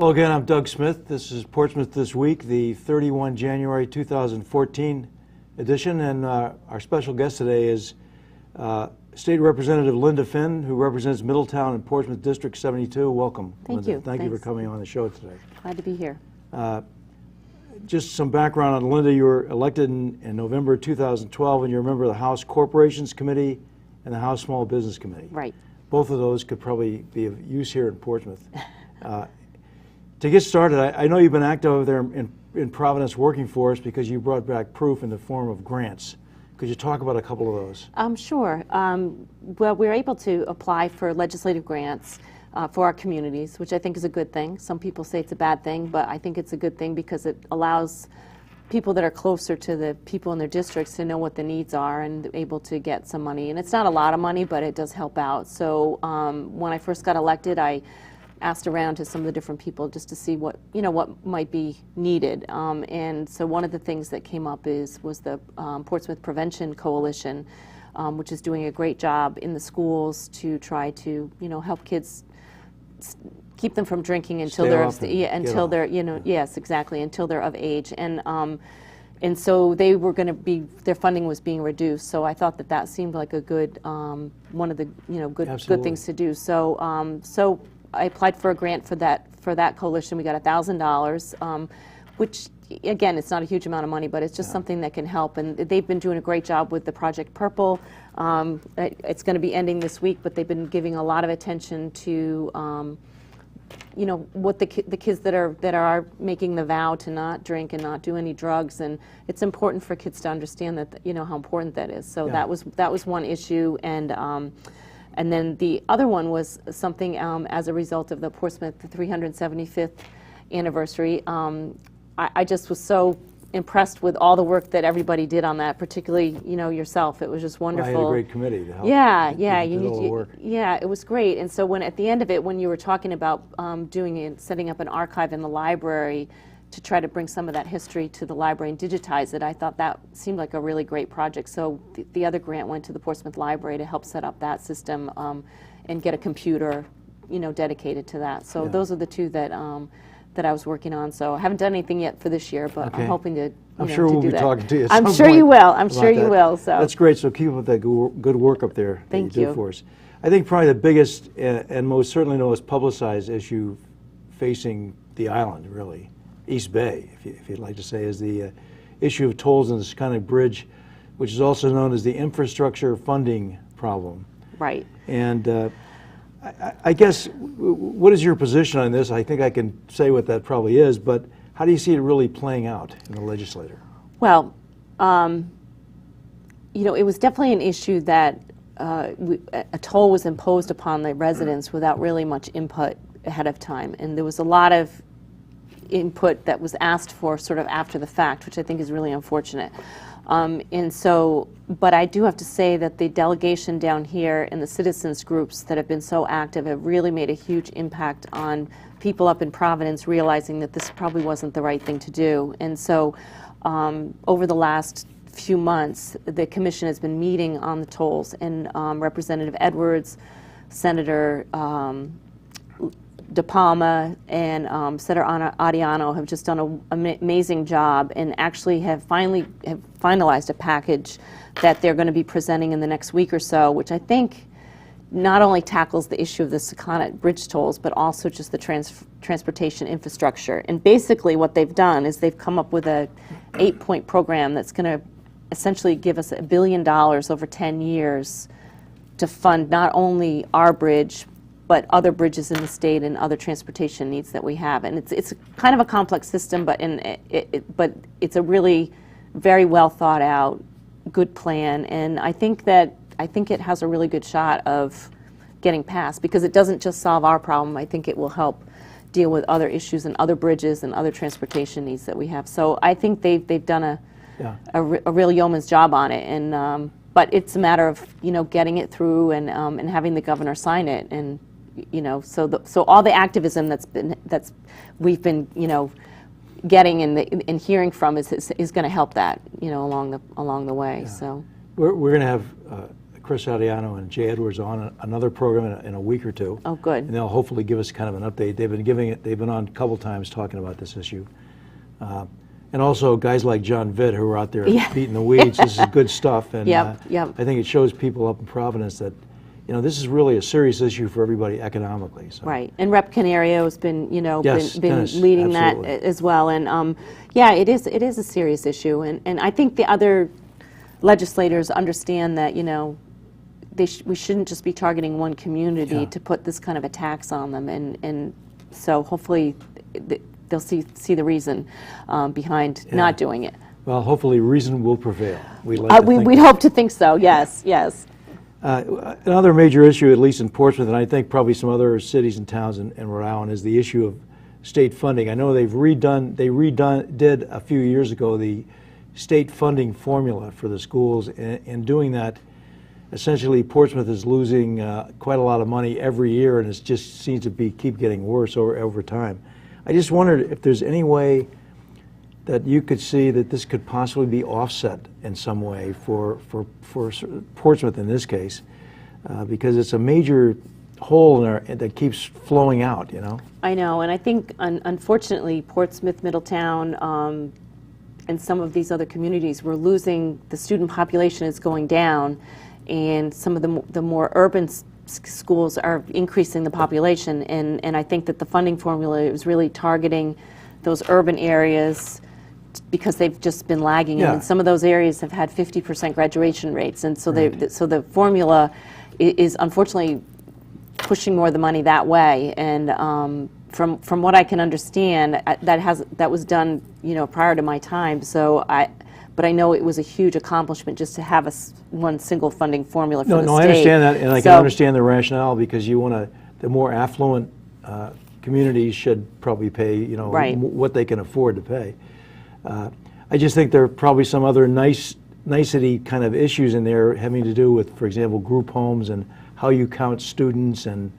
Hello again, I'm Doug Smith. This is Portsmouth This Week, the 31 January 2014 edition, and our special guest today is State Representative Linda Finn, who represents Middletown and Portsmouth District 72. Welcome, Thank Linda. you. Thank you for coming on the show today. Glad to be here. Just some background on Linda. You were elected in November 2012, and you're a member of the House Corporations Committee and the House Small Business Committee. Right. Both of those could probably be of use here in Portsmouth. To get started, I know you've been active over there in Providence working for us because you brought back proof in the form of grants. Could you talk about a couple of those? Sure. Well, we're able to apply for legislative grants for our communities, which I think is a good thing. Some people say it's a bad thing, but I think it's a good thing because it allows people that are closer to the people in their districts to know what the needs are and able to get some money. And it's not a lot of money, but it does help out. So when I first got elected, I asked around to some of the different people just to see what might be needed. And so one of the things that came up was the Portsmouth Prevention Coalition, which is doing a great job in the schools to try to help kids keep them from drinking until yes, exactly, until they're of age. And so they were going to be, their funding was being reduced. So I thought that seemed like a good one of the good things to do. So I applied for a grant for that coalition. We got $1,000, which again, it's not a huge amount of money, but it's just something that can help. And they've been doing a great job with the Project Purple. It's going to be ending this week, but they've been giving a lot of attention to what the kids that are making the vow to not drink and not do any drugs. And it's important for kids to understand that how important that is. So that was one issue. And then the other one was something as a result of the Portsmouth 375th anniversary. I just was so impressed with all the work that everybody did on that, particularly yourself. It was just wonderful. Well, I had a great committee to help. Yeah, it was great. And so at the end of it, when you were talking about setting up an archive in the library to try to bring some of that history to the library and digitize it, I thought that seemed like a really great project. So the other grant went to the Portsmouth Library to help set up that system and get a computer, dedicated to that. So those are the two that I was working on. So I haven't done anything yet for this year, but I'm hoping to. I'm sure we'll be talking to you. I'm sure you will. I'm sure you will. So that's great. So keep up that good work up there. Thank you. Do for us. I think probably the biggest and most certainly most publicized issue facing the island, really, East Bay, if you'd like to say, is the issue of tolls and the Seconic Bridge, which is also known as the infrastructure funding problem. Right. And I guess, what is your position on this? I think I can say what that probably is, but how do you see it really playing out in the legislature? Well, it was definitely an issue that a toll was imposed upon the residents without really much input ahead of time. And there was a lot of input that was asked for sort of after the fact, which I think is really unfortunate. But I do have to say that the delegation down here and the citizens groups that have been so active have really made a huge impact on people up in Providence realizing that this probably wasn't the right thing to do. And so over the last few months, the commission has been meeting on the tolls, and Representative Edwards, Senator De Palma, and Senator Adiano have just done an amazing job and actually have finalized a package that they're going to be presenting in the next week or so, which I think not only tackles the issue of the Seconic Bridge tolls, but also just the transportation infrastructure. And basically what they've done is they've come up with a 8-point program that's going to essentially give us $1 billion over 10 years to fund not only our bridge, but other bridges in the state and other transportation needs that we have. And it's kind of a complex system, but it's a really very well thought out, good plan. And I think it has a really good shot of getting passed because it doesn't just solve our problem. I think it will help deal with other issues and other bridges and other transportation needs that we have. So I think they've done a real yeoman's job on it. And but it's a matter of getting it through and having the governor sign it. And so all the activism that's we've been getting and hearing from is going to help that along the way. Yeah. So we're going to have Chris Adiano and Jay Edwards on another program in a week or two. Oh, good. And they'll hopefully give us kind of an update. They've been on a couple times talking about this issue. And also guys like John Vitt who are out there beating the weeds. This is good stuff. And Yep. I think it shows people up in Providence that, you know, this is really a serious issue for everybody economically. So. Right, and Rep Canario has been, you know, Yes, been Dennis, leading absolutely. that as well. And yeah, it is a serious issue. And I think the other legislators understand that, you know, we shouldn't just be targeting one community to put this kind of a tax on them. And so hopefully they'll see the reason behind not doing it. Well, hopefully reason will prevail. We'd hope to think so, yes, yes. Another major issue, at least in Portsmouth, and I think probably some other cities and towns in Rhode Island, is the issue of state funding. I know they redid a few years ago the state funding formula for the schools. In doing that, essentially Portsmouth is losing quite a lot of money every year, and it just seems to keep getting worse over time. I just wondered if there's any way that you could see that this could possibly be offset in some way for Portsmouth in this case, because it's a major hole that keeps flowing out, you know? I know, and I think unfortunately Portsmouth, Middletown, and some of these other communities, we're losing, the student population is going down, and some of the more urban schools are increasing the population, and I think that the funding formula is really targeting those urban areas because they've just been lagging, and some of those areas have had 50% graduation rates, and so so the formula is unfortunately pushing more of the money that way. And from what I can understand, that was done, you know, prior to my time. But I know it was a huge accomplishment just to have one single funding formula for the state. No, I understand that, and I can understand the rationale, because the more affluent communities should probably pay, you know, what they can afford to pay. I just think there are probably some other nicety kind of issues in there having to do with, for example, group homes and how you count students and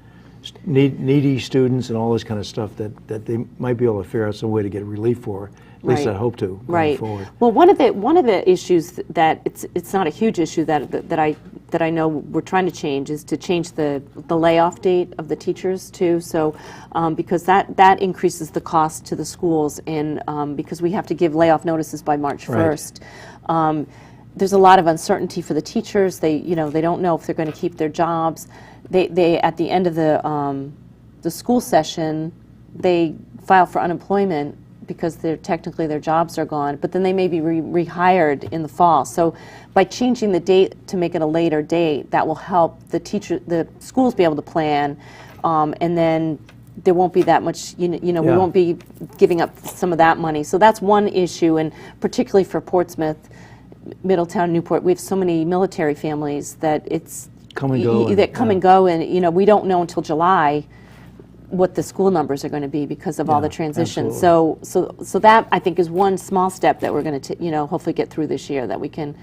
needy students and all this kind of stuff that they might be able to figure out some way to get relief for. At least I hope to going forward. Well, one of the issues that it's not a huge issue that I know we're trying to change is to change the layoff date of the teachers too. So because that increases the cost to the schools, and because we have to give layoff notices by March 1st. There's a lot of uncertainty for the teachers. They don't know if they're going to keep their jobs. They at the end of the school session, they file for unemployment because technically their jobs are gone, but then they may be rehired in the fall. So by changing the date to make it a later date, that will help the schools be able to plan, and then there won't be that much, we won't be giving up some of that money. So that's one issue, and particularly for Portsmouth, Middletown, Newport, we have so many military families that it's come and go, and go, and we don't know until July what the school numbers are going to be because of all the transition. So that, I think, is one small step that we're going to hopefully get through this year, that we can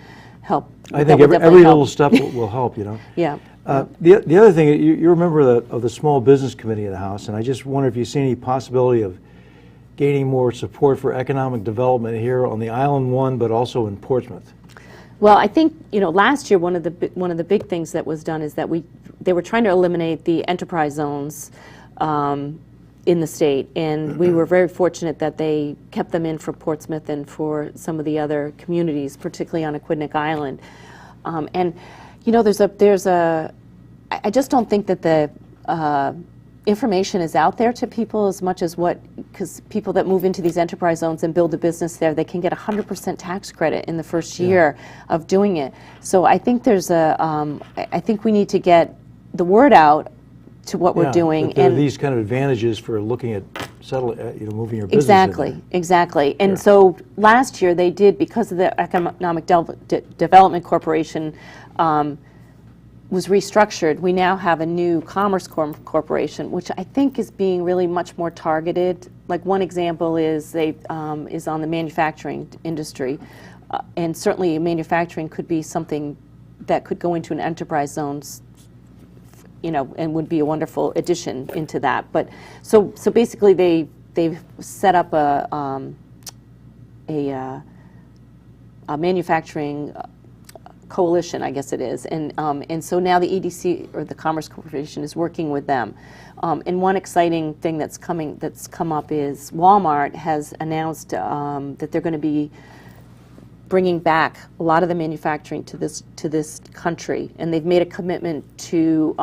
help. I think every little step will help, Yeah. The other thing, you're a member of the Small Business Committee of the House, and I just wonder if you see any possibility of gaining more support for economic development here on the island, but also in Portsmouth. Well, I think last year one of the big things that was done is that they were trying to eliminate the enterprise zones in the state, and we were very fortunate that they kept them in for Portsmouth and for some of the other communities, particularly on Aquidneck Island. And I just don't think that the information is out there to people as much as because people that move into these enterprise zones and build a business there, they can get 100% tax credit in the first year of doing it. So I think I think we need to get the word out to what we're doing. There are these kind of advantages for looking at moving your business. Exactly. And so last year they did, because of the Economic Development Corporation was restructured, we now have a new Commerce Corporation, which I think is being really much more targeted. Like one example is is on the manufacturing industry, and certainly manufacturing could be something that could go into an enterprise zones, and would be a wonderful addition into that. But so basically they've set up a manufacturing coalition, I guess it is, and so now the EDC, or the Commerce Corporation, is working with them. And one exciting thing that's come up is Walmart has announced that they're going to be bringing back a lot of the manufacturing to this country, and they've made a commitment to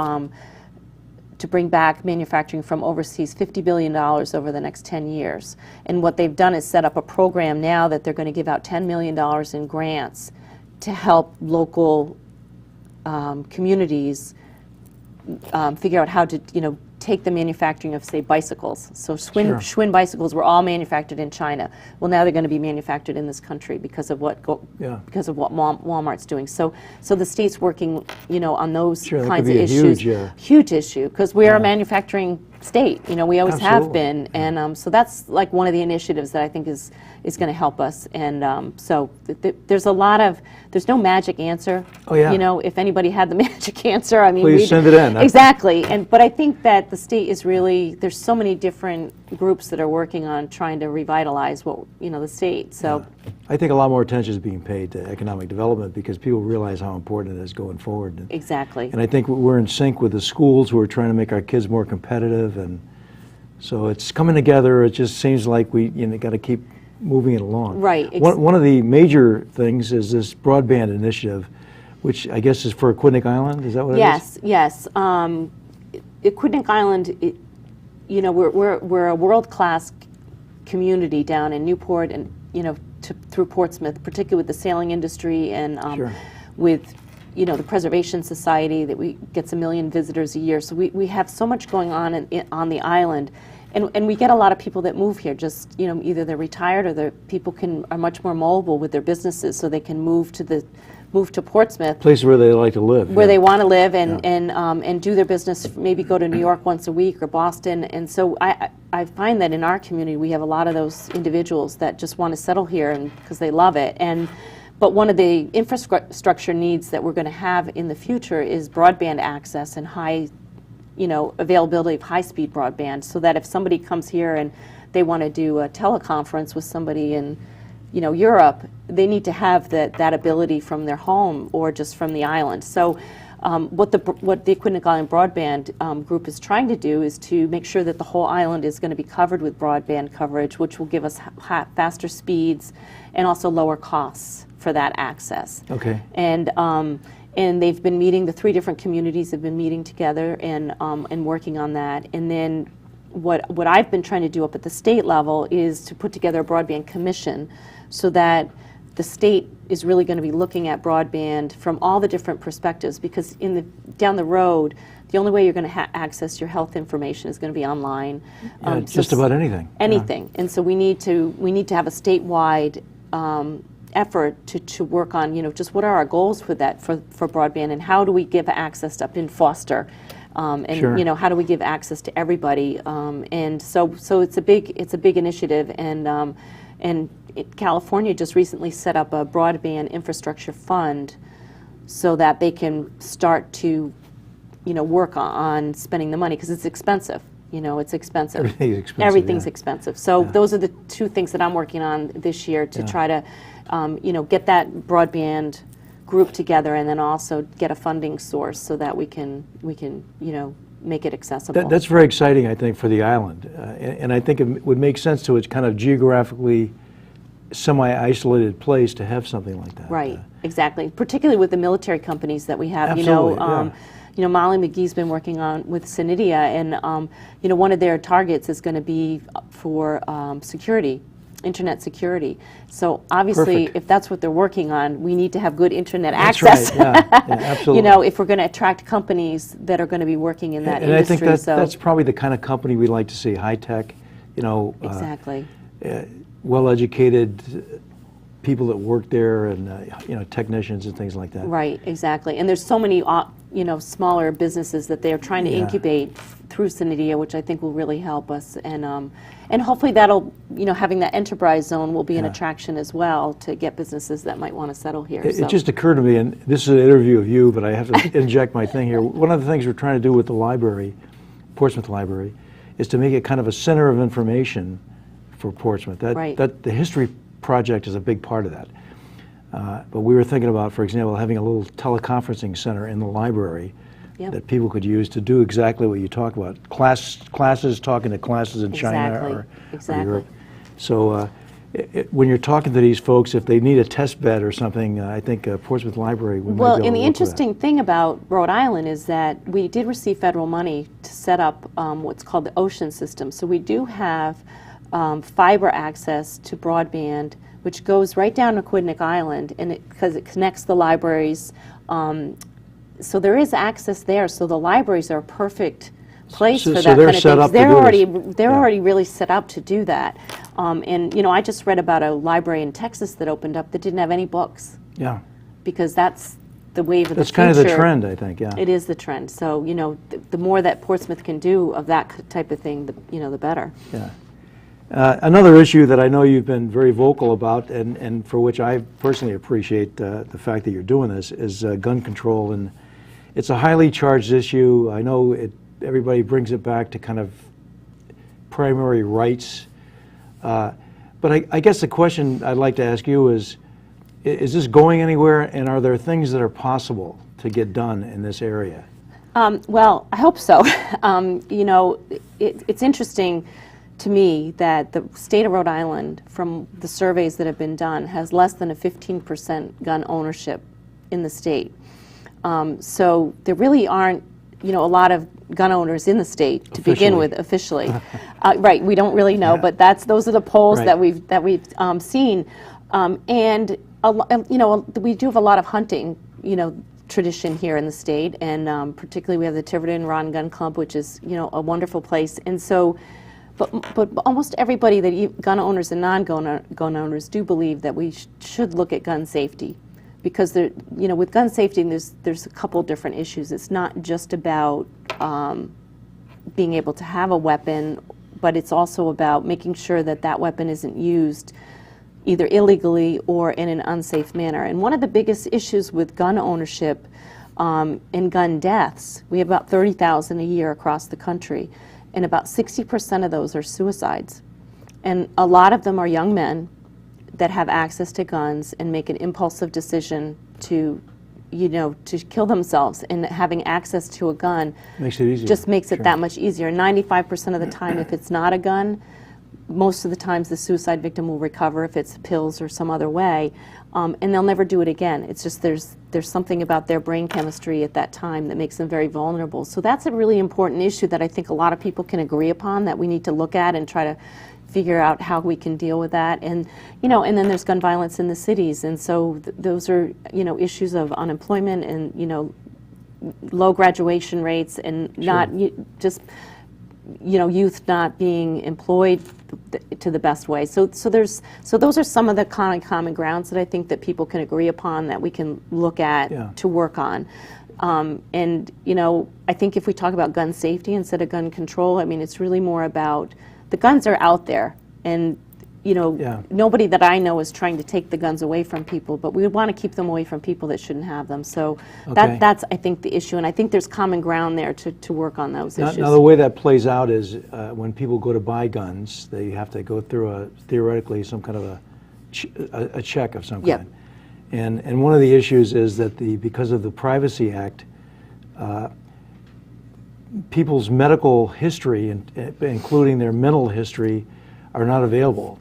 bring back manufacturing from overseas, $50 billion over the next 10 years. And what they've done is set up a program now that they're going to give out $10 million in grants to help local communities figure out how to, take the manufacturing of, say, bicycles. So Schwinn bicycles were all manufactured in China. Well, now they're going to be manufactured in this country because of what Walmart's doing. So the state's working, on those kinds of issues. Huge issue, because we are a manufacturing state. We always have been, and so that's like one of the initiatives that I think is going to help us. And so there's there's no magic answer. Oh yeah. If anybody had the magic answer, I mean, please send it in. Exactly. But I think that the state is really, there's so many different groups that are working on trying to revitalize the state. So I think a lot more attention is being paid to economic development because people realize how important it is going forward. Exactly. And I think we're in sync with the schools who are trying to make our kids more competitive, and so it's coming together. It just seems like we got to keep moving it along. Right. One of the major things is this broadband initiative, which I guess is for Aquidneck Island. Is that what it is? Yes. Aquidneck Island, we're a world-class community down in Newport and through Portsmouth, particularly with the sailing industry and with the Preservation Society that we gets 1 million visitors a year. So we have so much going on on the island. And we get a lot of people that move here, just either they're retired or the people are much more mobile with their businesses, so they can move to Portsmouth, place where they like to live, where they want to live, and do their business. Maybe go to New York once a week or Boston. And so I find that in our community we have a lot of those individuals that just want to settle here and because they love it. But one of the infrastructure needs that we're going to have in the future is broadband access and availability of high-speed broadband, so that if somebody comes here and they want to do a teleconference with somebody in Europe, they need to have that ability from their home or just from the island. So what the Aquidneck Island Broadband group is trying to do is to make sure that the whole island is going to be covered with broadband coverage, which will give us faster speeds and also lower costs for that access. Okay. And they've been meeting, the 3 different communities have been meeting together and working on that. And then what I've been trying to do up at the state level is to put together a broadband commission so that the state is really going to be looking at broadband from all the different perspectives, because down the road, the only way you're going to access your health information is going to be online. Just about anything. Anything. And so we need to have a statewide effort to work on, just what are our goals for that, for broadband, and how do we give access up in Foster, and how do we give access to everybody, and so it's a big initiative, and California just recently set up a broadband infrastructure fund so that they can start to work on spending the money, because it's expensive. It's expensive. Everything's expensive. So those are the 2 things that I'm working on this year to try to, get that broadband group together, and then also get a funding source so that we can make it accessible. That's very exciting, I think, for the island, and I think it would make sense to its kind of geographically semi-isolated place to have something like that. Right. Exactly. Particularly with the military companies that we have. Absolutely, Molly McGee's been working on with Synidia, and one of their targets is going to be for security, internet security. So obviously, if that's what they're working on, we need to have good internet access. Right. Yeah, absolutely. If we're going to attract companies that are going to be working in that and industry. I think that's probably the kind of company we like to see, high tech. Exactly. Well-educated people that work there, and technicians and things like that. Right, exactly. And there's so many smaller businesses that they're trying to incubate through Synidia, which I think will really help us, and hopefully that'll having that enterprise zone will be an attraction as well to get businesses that might want to settle here. It just occurred to me, and this is an interview of you, but I have to inject my thing here. One of the things we're trying to do with the library, Portsmouth Library, is to make it kind of a center of information for Portsmouth. That the history project is a big part of that. But we were thinking about, for example, having a little teleconferencing center in the library that people could use to do exactly what you talked about. Classes talking to classes in China or Europe. So when you're talking to these folks, if they need a test bed or something, I think Portsmouth Library would Well, might be able and to the work with interesting thing about Rhode Island is that we did receive federal money to set up what's called the ocean system. So we do have fiber access to broadband, which goes right down to Aquidneck Island, and because it connects the libraries. So there is access there. So the libraries are a perfect place for that kind of thing. They're already really set up to do that. And you know, I just read about a library in Texas that opened up that didn't have any books. Yeah. Because that's the wave of the future. That's kind of the trend, I think. Yeah. It is the trend. So you know, the more that Portsmouth can do of that type of thing, the better. Yeah. Another issue that I know you've been very vocal about, and for which I personally appreciate the fact that you're doing this, is gun control. And it's a highly charged issue. I know everybody brings it back to kind of primary rights. But I guess the question I'd like to ask you is this going anywhere, and are there things that are possible to get done in this area? Well, I hope so. You know, it's interesting to me that the state of Rhode Island, from the surveys that have been done, has less than a 15% gun ownership in the state. So there really aren't, you know, a lot of gun owners in the state to begin with officially. Right, we don't really know, but those are the polls that we've seen. And you know, we do have a lot of hunting, you know, tradition here in the state, and particularly we have the Tiverton Rod and Gun Club, which is, you know, a wonderful place. And so, but almost everybody, gun owners and non-gun owners, do believe that we should look at gun safety, because there, you know, with gun safety, there's a couple different issues. It's not just about being able to have a weapon, but it's also about making sure that that weapon isn't used either illegally or in an unsafe manner. And one of the biggest issues with gun ownership and gun deaths, we have about 30,000 a year across the country, and about 60% of those are suicides. And a lot of them are young men that have access to guns and make an impulsive decision to, you know, to kill themselves, and having access to a gun makes it easier. Just makes it that much easier. 95% of the time, if it's not a gun, most of the times the suicide victim will recover if it's pills or some other way, and they'll never do it again. It's just there's something about their brain chemistry at that time that makes them very vulnerable. So that's a really important issue that I think a lot of people can agree upon, that we need to look at and try to figure out how we can deal with that. And you know, and then there's gun violence in the cities, and so those are, you know, issues of unemployment and, you know, low graduation rates, and not just, you know, youth not being employed to the best way. So those are some of the common grounds that I think that people can agree upon, that we can look at to work on. And you know, I think if we talk about gun safety instead of gun control, I mean, it's really more about the guns are out there, and you know, nobody that I know is trying to take the guns away from people, but we want to keep them away from people that shouldn't have them. So that's, I think, the issue, and I think there's common ground there to work on those issues. Now, the way that plays out is when people go to buy guns, they have to go through theoretically some kind of a check of some kind. And one of the issues is that because of the Privacy Act, people's medical history, including their mental history, are not available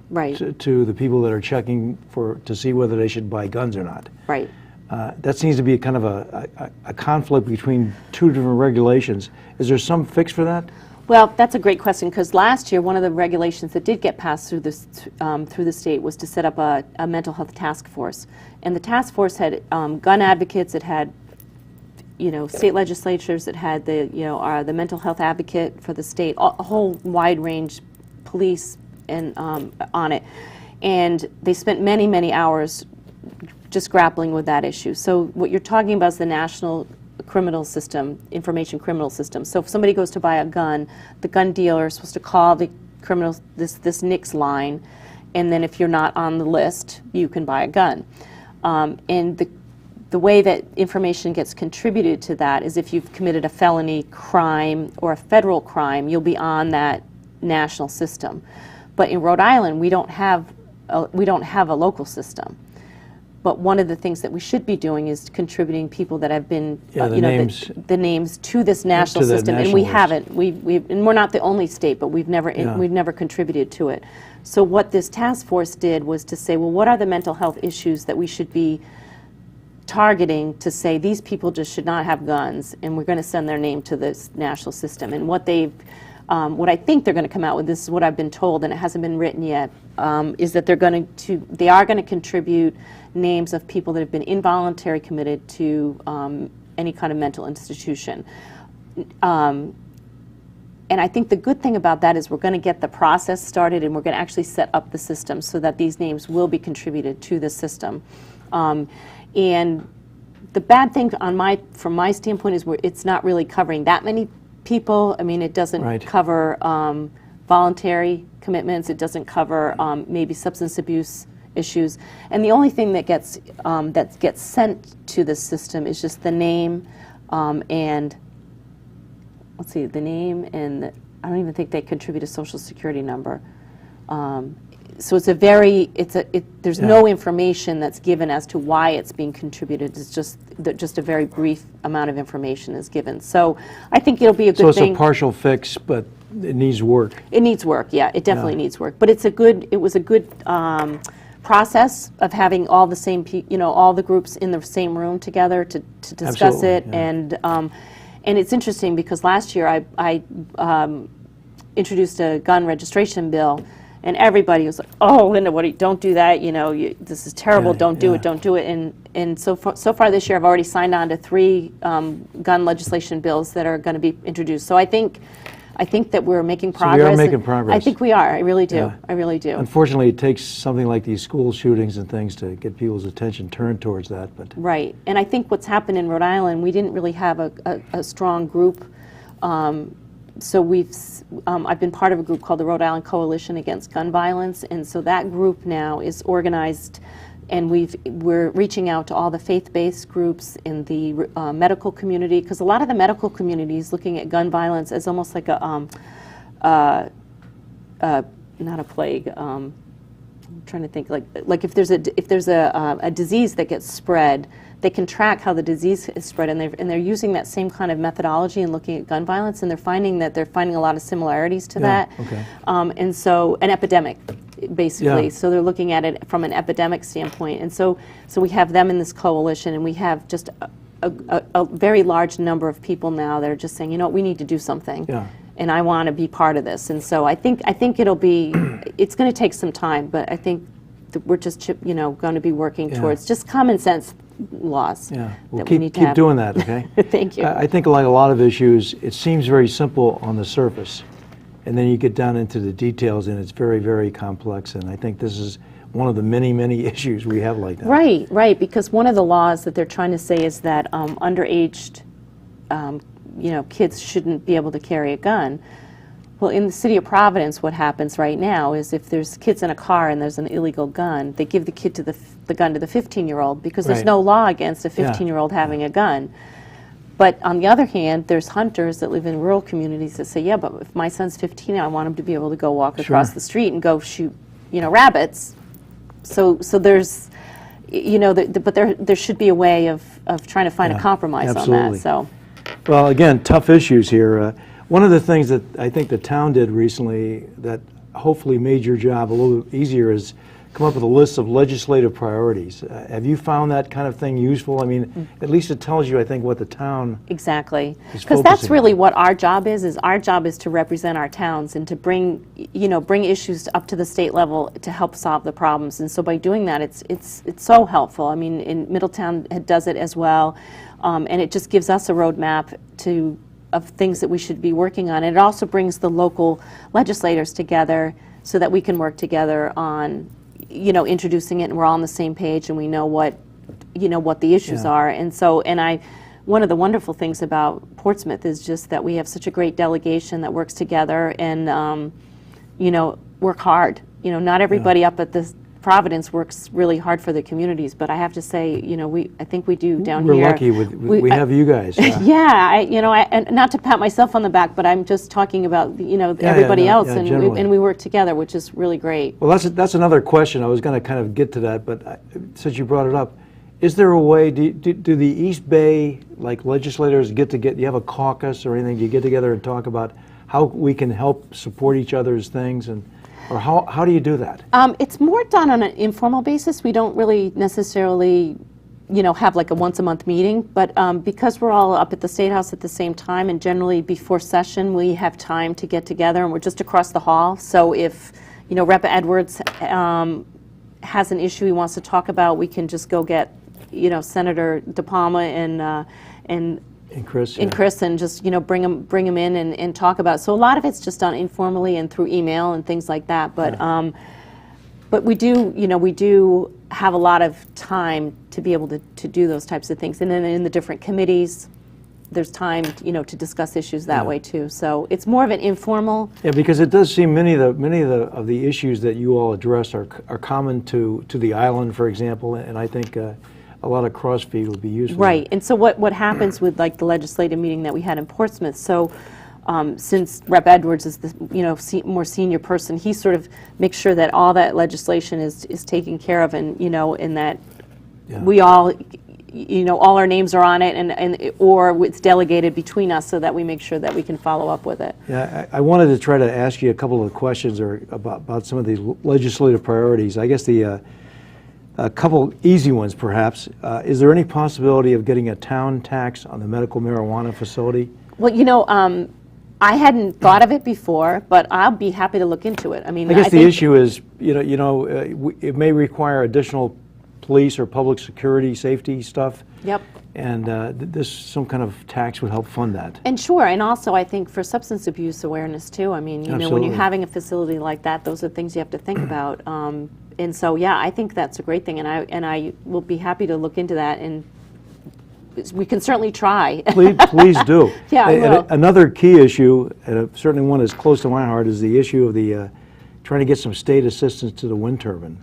to the people that are checking to see whether they should buy guns or not. Right. That seems to be kind of a conflict between two different regulations. Is there some fix for that? Well, that's a great question, because last year one of the regulations that did get passed through the state was to set up a mental health task force, and the task force had gun advocates. It had, you know, state legislatures. It had the mental health advocate for the state, a whole wide range, police, and on it, and they spent many hours just grappling with that issue. So what you're talking about is the national criminal system, information criminal system. So if somebody goes to buy a gun, the gun dealer is supposed to call the criminal this NICS line, and then if you're not on the list, you can buy a gun. And the way that information gets contributed to that is if you've committed a felony crime or a federal crime, you'll be on that national system. But in Rhode Island, we don't have a local system. But one of the things that we should be doing is contributing people that have been, the names, the names to this national to the system, and national we list. haven't. And we're not the only state, but we've never contributed to it. So what this task force did was to say, well, what are the mental health issues that we should be targeting to say these people just should not have guns, and we're going to send their name to this national system. And what what I think they're going to come out with, this is what I've been told, and it hasn't been written yet, is that they are going to contribute names of people that have been involuntarily committed to any kind of mental institution. And I think the good thing about that is we're going to get the process started, and we're going to actually set up the system so that these names will be contributed to the system. And the bad thing from my standpoint is it's not really covering that many people. I mean, it doesn't cover voluntary commitments. It doesn't cover maybe substance abuse issues. And the only thing that gets sent to the system is just the name and let's see, the name, and I don't even think they contribute a social security number. So it's there's no information that's given as to why it's being contributed. It's just a very brief amount of information is given. So I think it'll be a good thing. So it's a partial fix, but it needs work. It needs work, yeah. It definitely needs work. But it was a good process of having all the same, all the groups in the same room together to discuss it. Yeah. And it's interesting because last year I introduced a gun registration bill, and everybody was like, "Oh, Linda, don't do that. This is terrible. Don't do it." And so far this year, I've already signed on to 3 gun legislation bills that are going to be introduced. So I think that we're making progress. So we are making progress. I think we are. I really do. Yeah. I really do. Unfortunately, it takes something like these school shootings and things to get people's attention turned towards that. But right. And I think what's happened in Rhode Island, we didn't really have a strong group. So I've been part of a group called the Rhode Island Coalition Against Gun Violence, and so that group now is organized, and we're reaching out to all the faith-based groups in the medical community, because a lot of the medical community is looking at gun violence as almost like not a plague. I'm trying to think, like if there's a disease that gets spread, they can track how the disease is spread, and they're using that same kind of methodology and looking at gun violence, and they're finding a lot of similarities to that. Okay. And so an epidemic, basically. Yeah. So they're looking at it from an epidemic standpoint, and so we have them in this coalition, and we have just a very large number of people now that are just saying, we need to do something. Yeah. And I want to be part of this. And so I think it's going to take some time, but I think that we're just going to be working towards just common sense laws. Yeah, we'll that we need to keep have. doing that, okay? Thank you. I think like a lot of issues, it seems very simple on the surface, and then you get down into the details, and it's very, very complex. And I think this is one of the many, many issues we have like that. Right, because one of the laws that they're trying to say is that underaged kids shouldn't be able to carry a gun. Well, in the city of Providence, what happens right now is if there's kids in a car and there's an illegal gun, they give the kid the gun to the 15-year-old because there's no law against a 15-year-old having a gun. But on the other hand, there's hunters that live in rural communities that say, yeah, but if my son's 15, I want him to be able to go walk across the street and go shoot, rabbits. So there's, but there should be a way of trying to find a compromise on that. So. Well, again, tough issues here. One of the things that I think the town did recently that hopefully made your job a little easier is come up with a list of legislative priorities. Have you found that kind of thing useful? I mean, at least it tells you, I think, what the town exactly, because that's really what our job is our job is to represent our towns and to bring issues up to the state level to help solve the problems. And so by doing that, it's so helpful. I mean, in Middletown it does it as well, and it just gives us a roadmap of things that we should be working on. And it also brings the local legislators together so that we can work together on introducing it, and we're all on the same page, and we know what the issues are. And so, one of the wonderful things about Portsmouth is just that we have such a great delegation that works together and work hard. Not everybody up at the Providence works really hard for the communities, but I have to say, I think we do down We're here. lucky we have you guys. Yeah, and not to pat myself on the back, but I'm just talking about, everybody else, and we work together, which is really great. Well, that's another question. I was going to kind of get to that, but since you brought it up, is there a way, do the East Bay, legislators get, you have a caucus or anything, do you get together and talk about how we can help support each other's things, or how do you do that? It's more done on an informal basis. We don't really necessarily, have like a once-a-month meeting, but because we're all up at the State House at the same time, and generally before session, we have time to get together, and we're just across the hall. So if, Rep. Edwards has an issue he wants to talk about, we can just go get, Senator DePalma and Chris, and just bring them in and talk about it. So a lot of it's just done informally and through email and things like that. But but we do have a lot of time to be able to do those types of things. And then in the different committees, there's time to discuss issues that way too. So it's more of an informal. Yeah, because it does seem many of the issues that you all address are common to the island, for example, and I think. A lot of cross-feed will be useful. Right, and so what happens with the legislative meeting that we had in Portsmouth, so since Rep. Edwards is the more senior person, he sort of makes sure that all that legislation is taken care of, and and that we all all our names are on it, and or it's delegated between us so that we make sure that we can follow up with it. Yeah, I wanted to try to ask you a couple of questions about some of these legislative priorities. I guess a couple easy ones, perhaps. Is there any possibility of getting a town tax on the medical marijuana facility? Well, I hadn't thought of it before, but I'll be happy to look into it. I mean, I guess the issue is, it may require additional police or public security, safety stuff. Yep. And some kind of tax would help fund that. And sure, and also I think for substance abuse awareness too. I mean, when you're having a facility like that, those are things you have to think about. And so, yeah, I think that's a great thing, and I will be happy to look into that, and we can certainly try. Please do. Yeah, I will. Another key issue, and certainly one that's close to my heart, is the issue of the trying to get some state assistance to the wind turbine.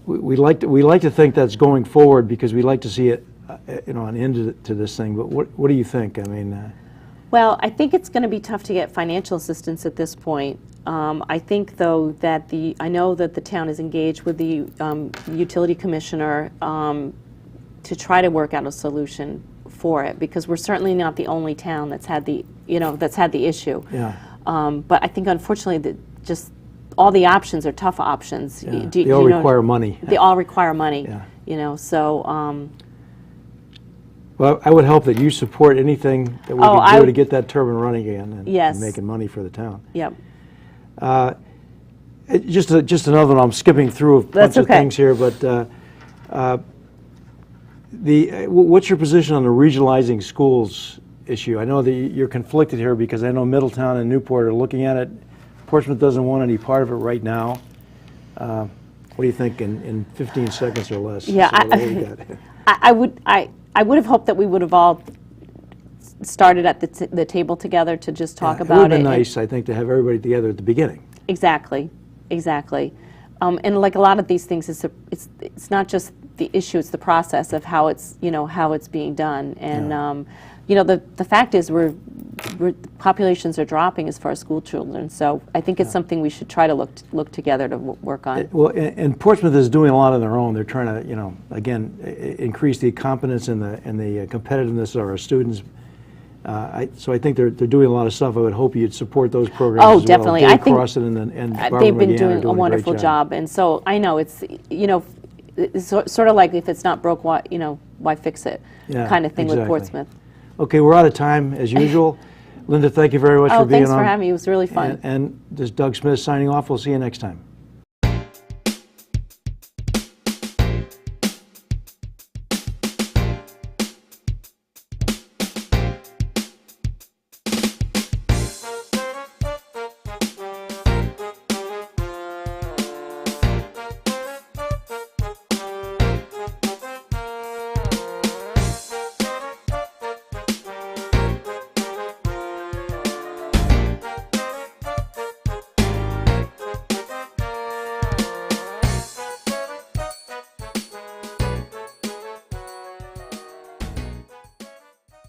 We like to think that's going forward because we like to see it, an end to this thing. But what do you think? I mean. Well, I think it's going to be tough to get financial assistance at this point. I think, though, that I know that the town is engaged with the utility commissioner to try to work out a solution for it, because we're certainly not the only town that's had the issue. Yeah. But I think, unfortunately, just all the options are tough options. Yeah. They all require money. They all require money. Yeah. So. Well, I would hope that you support anything that we can do to get that turbine running again and making money for the town. Yep. Just another one. I'm skipping through a bunch of things here, but what's your position on the regionalizing schools issue? I know that you're conflicted here because I know Middletown and Newport are looking at it. Portsmouth doesn't want any part of it right now. What do you think in 15 seconds or less? Yeah, I would have hoped that we would have all started at the table together to just talk about it. It would have been nice, I think, to have everybody together at the beginning. Exactly. And like a lot of these things, it's not just the issue; it's the process of how it's being done. And the fact is, populations are dropping as far as school children. So I think it's something we should try to look together to work on. Well, and Portsmouth is doing a lot on their own. They're trying to, again, increase the competence and the competitiveness of our students. So I think they're doing a lot of stuff. I would hope you'd support those programs. Oh, as definitely. Well. I think they've been doing a wonderful job. And so I know it's sort of like if it's not broke, why fix it? Kind of thing with Portsmouth. Okay, we're out of time as usual. Linda, thank you very much for being on. Oh, thanks for having me. It was really fun. And this is Doug Smith signing off. We'll see you next time.